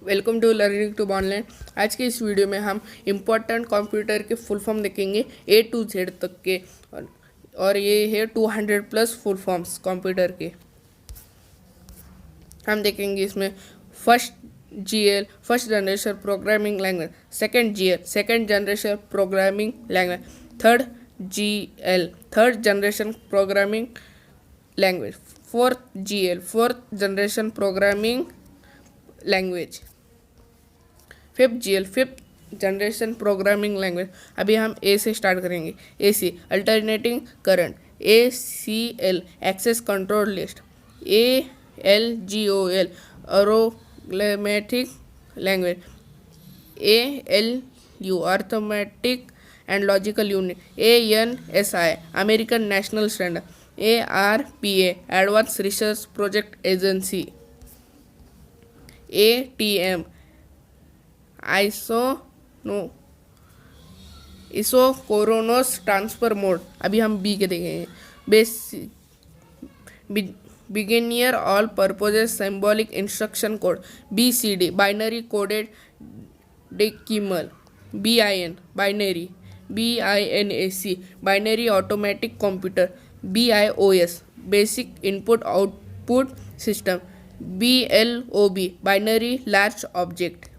Welcome to learning to online. आज के इस वीडियो में हम इम्पोर्टेंट कंप्यूटर के फुल फॉर्म देखेंगे A to Z तक के, और ये है 200 प्लस फुल फॉर्म्स कंप्यूटर के। हम देखेंगे इसमें first GL first generation programming language, second GL second generation programming language, third GL third generation programming language, fourth GL fourth generation programming language, fifth GL fifth generation programming language. अभी हम A से start करेंगे। AC alternating current, ACL access control list, ALGOL algorithmic language, ALU arithmetic and logical unit, ANSI American national standard, ARPA advance research project agency, ATM isochronous transfer mode. अभी हम B के देखेंगे। Basic beginner all purposes symbolic instruction code, BCD binary coded decimal, BIN binary, BINAC binary automatic computer, BIOS basic input output system, BLOB binary large object,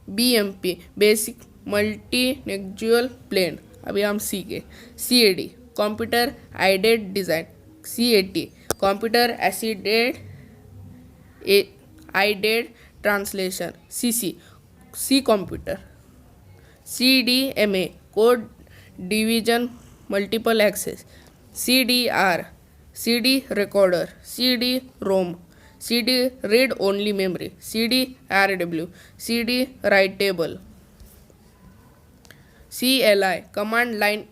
BMP basic multilingual plane. अभी हम C के। CAD computer aided design, CAT computer aided translation, CC C computer, CDMA code division multiple access, CDR CD recorder, CD ROM, CD read only memory, CDRW CD writable, CLI command line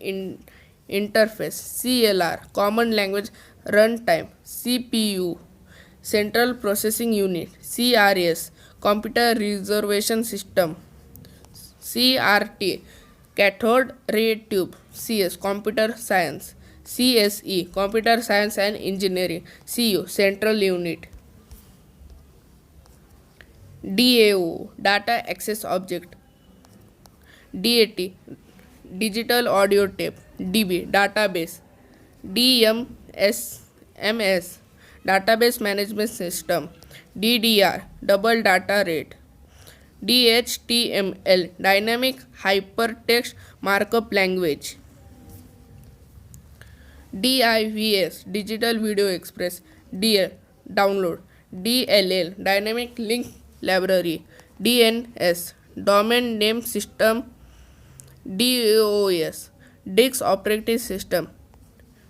interface, CLR common language run time, CPU central processing unit, CRS computer reservation system, CRT cathode ray tube, CS computer science, CSE computer science and engineering, CU central unit, DAO data access object, DAT digital audio tape, DB database, DMS database management system, DDR double data rate, DHTML dynamic hypertext markup language, DIVS digital video express, DL download, DLL dynamic link library, DNS domain name system, DOS disk operating system,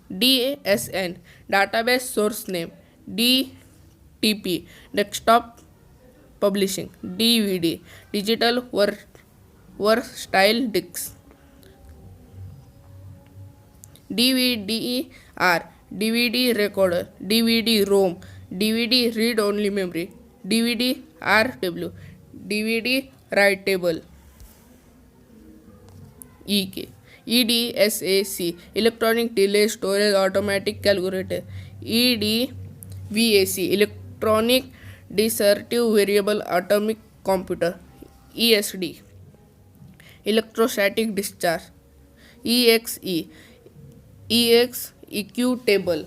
DSN database source name, DTP desktop publishing, DVD digital versatile disc, DVDR DVD recorder, DVD ROM, DVD read only memory, DVD RW DVD writable, EDSAC electronic delay storage automatic calculator, EDVAC electronic discrete variable atomic computer, ESD electrostatic discharge, EXECutable,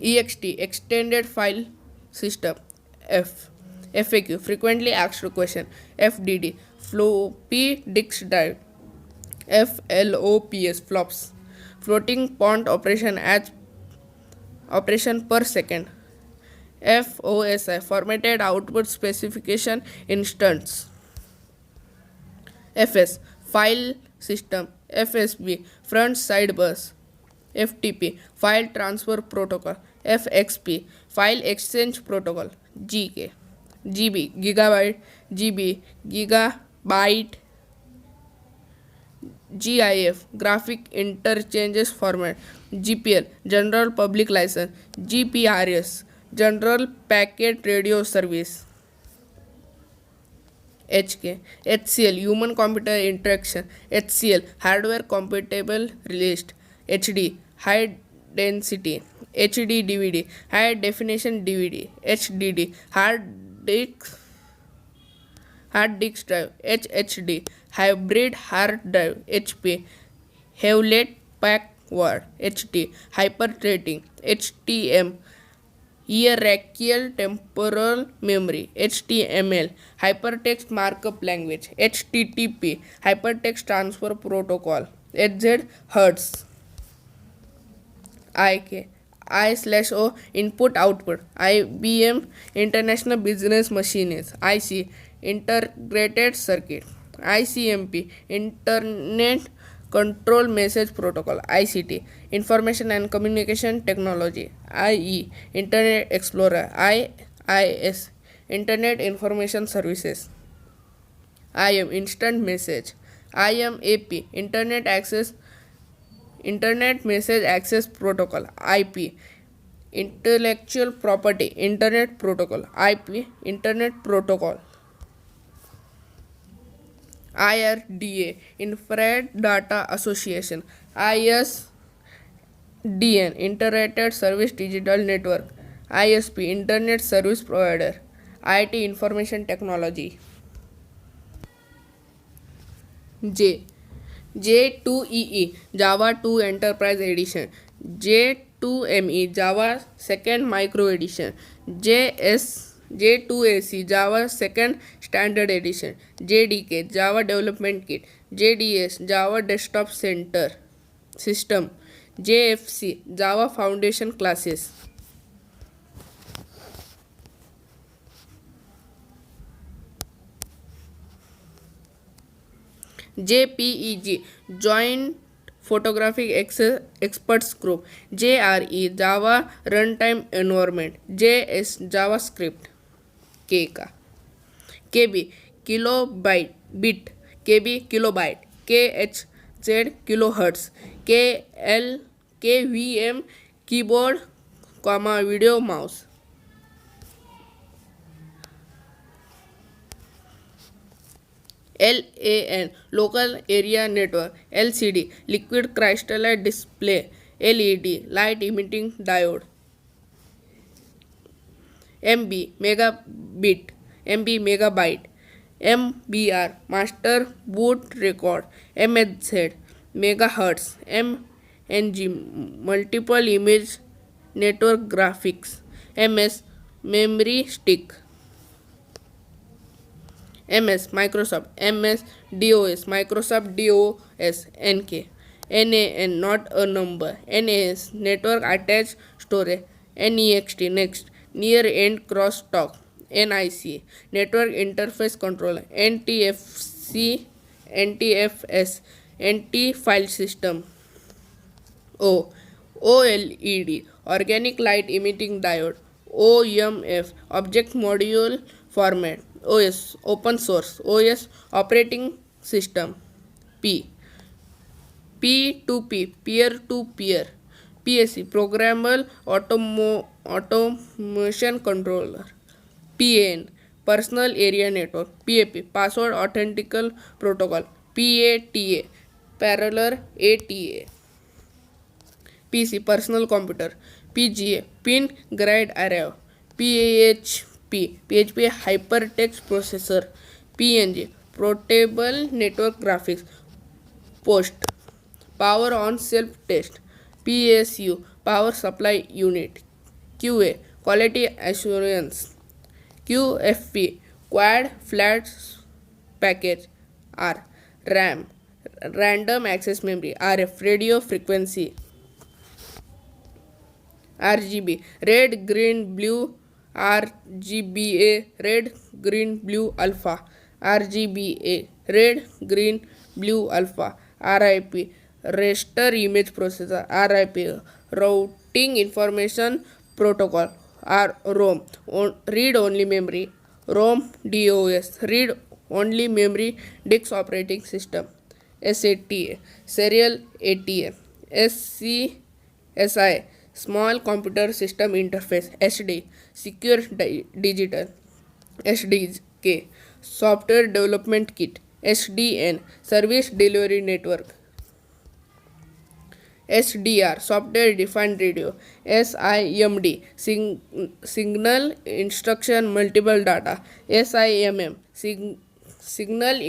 EXT extended file system, FAQ frequently asked question, FDD floppy disk drive, FLOPS flops floating point operation per second, FOSI formatted output specification instance, FS file system, FSB front side bus, FTP file transfer protocol, FXP file exchange protocol, GB gigabyte, GB gigabyte, GIF graphic interchanges format, GPL general public license, GPRS general packet radio service, HCL human computer interaction, HCL hardware compatible released, HD high density, HD DVD, high definition DVD, HDD, hard disk drive, HHD, hybrid hard drive, HP, Hewlett Packard, HT, hyperthreading, HTM, hierarchical temporal memory, HTML, hypertext markup language, HTTP, hypertext transfer protocol, HZ, Hertz, IK, I/O, input output, IBM International Business Machines, IC, integrated circuit, ICMP, Internet Control Message Protocol, ICT, Information and Communication Technology, IE, Internet Explorer, IIS, Internet Information Services, IM, Instant Message, IMAP, Internet Message Access Protocol, IP, Intellectual Property, Internet Protocol, IP, Internet Protocol, IRDA, Infrared Data Association, ISDN, Integrated Service Digital Network, ISP, Internet Service Provider, IT, Information Technology. J2EE, Java 2 Enterprise Edition, J2ME, Java 2nd Micro Edition, J2AC, Java 2nd Standard Edition, JDK, Java Development Kit, JDS, Java Desktop Center System, JFC, Java Foundation Classes. JPEG, Joint Photographic Experts Group, JRE, Java Runtime Environment, JS, JavaScript, KB, Kilobyte, Bit, KB, Kilobyte, KHZ, Kilohertz, KVM, Keyboard, Video Mouse. LAN, Local Area Network, LCD, Liquid Crystalline Display, LED, Light Emitting Diode, MB, Megabit, MB, Megabyte, MBR, Master Boot Record, MHz, Megahertz, MNG, Multiple Image Network Graphics, MS, Memory Stick, MS, Microsoft, MS DOS, Microsoft DOS, NK, NAN, not a number, NAS, Network Attached Storage, NEXT, Next, Near End Crosstalk, NIC, Network Interface Controller, NTFC, NTFS, NT File System, OLED, Organic Light Emitting Diode, OMF, Object Module Format, OS, Open Source, OS, Operating System, P2P, Peer-to-Peer, PSC, Programmable Automation Controller, PAN, Personal Area Network, PAP, Password Authentication Protocol, PATA, Parallel ATA, PC, Personal Computer, PGA, Pin Grade Array, PHP, Hypertext Processor, PNG, Portable Network Graphics, POST, Power On Self Test, PSU, Power Supply Unit, QA, Quality Assurance, QFP, Quad Flat Package, R, RAM, Random Access Memory, RF, Radio Frequency, RGB, Red, Green, Blue, RGBA, Red, Green, Blue, Alpha, RGBA, Red, Green, Blue, Alpha, RIP, Raster Image Processor, RIP, Routing Information Protocol, ROM, Read Only Memory, ROM DOS, Read Only Memory Disk Operating System, SATA, Serial ATA, SCSI, Small Computer System Interface, SD, Secure Digital, SDK, Software Development Kit, SDN, Service Delivery Network, SDR, software defined radio. SIMD, signal instruction multiple data. SIMM, signal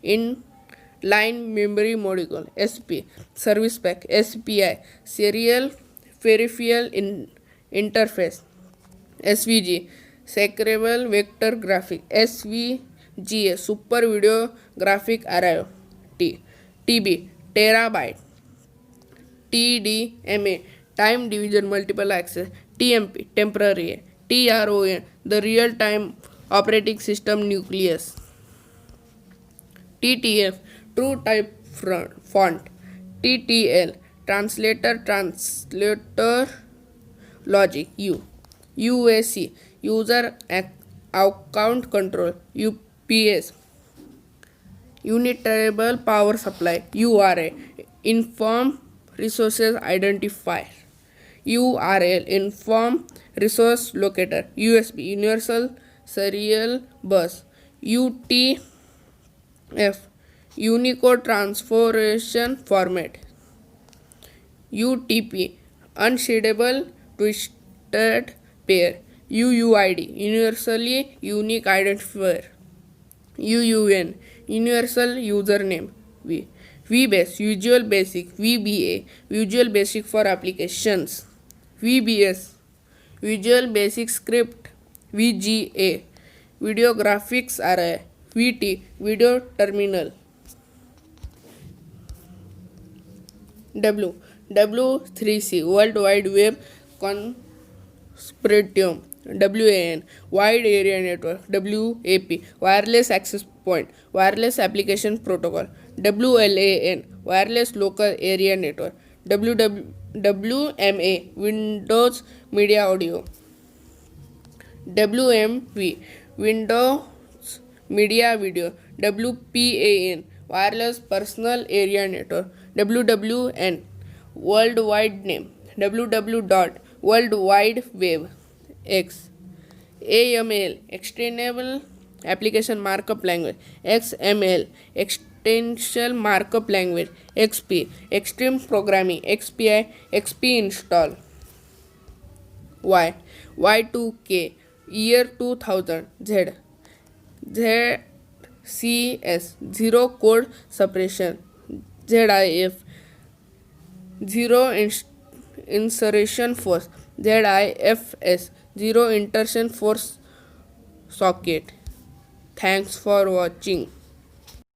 in line memory module. SP, service pack. SPI, serial peripheral interface. SVG, Secretable Vector Graphic. SVGA, Super Video Graphic Array. TB, Terabyte. TDMA, Time Division Multiple Access. TMP, Temporary. TRON, the Real Time Operating System Nucleus. TTF, True Type Font. TTL, Translator Logic. UAC, User Account Control. UPS, Unitable Power Supply. URA, Inform Resources Identifier. URL, Inform Resource Locator. USB, Universal Serial Bus. UTF, Unicode Transformation Format. UTP, Unshadable Twisted Pair. UUID, Universally Unique Identifier. UUN, Universal Username. VBase, Visual Basic. VBA, Visual Basic for Applications. VBS, Visual Basic Script. VGA, Video Graphics Array. VT, Video Terminal. W3C, World Wide Web Consortium. WAN, Wide Area Network. WAP, Wireless Access Point, Wireless Application Protocol. WLAN, Wireless Local Area Network. WMA, Windows Media Audio. WMV, Windows Media Video. WPAN, Wireless Personal Area Network. WWN, World Wide Name. www. World Wide Web. X. AML, Extendable Application Markup Language. XML, Extension Markup Language. XP, Extreme Programming. XPI, XP Install. Y. Y2K, Year 2000. Z. ZCS, Zero Code Suppression. ZIF, Zero Insertion Force. ZIFS, Zero Insertion Force Socket. Thanks for watching.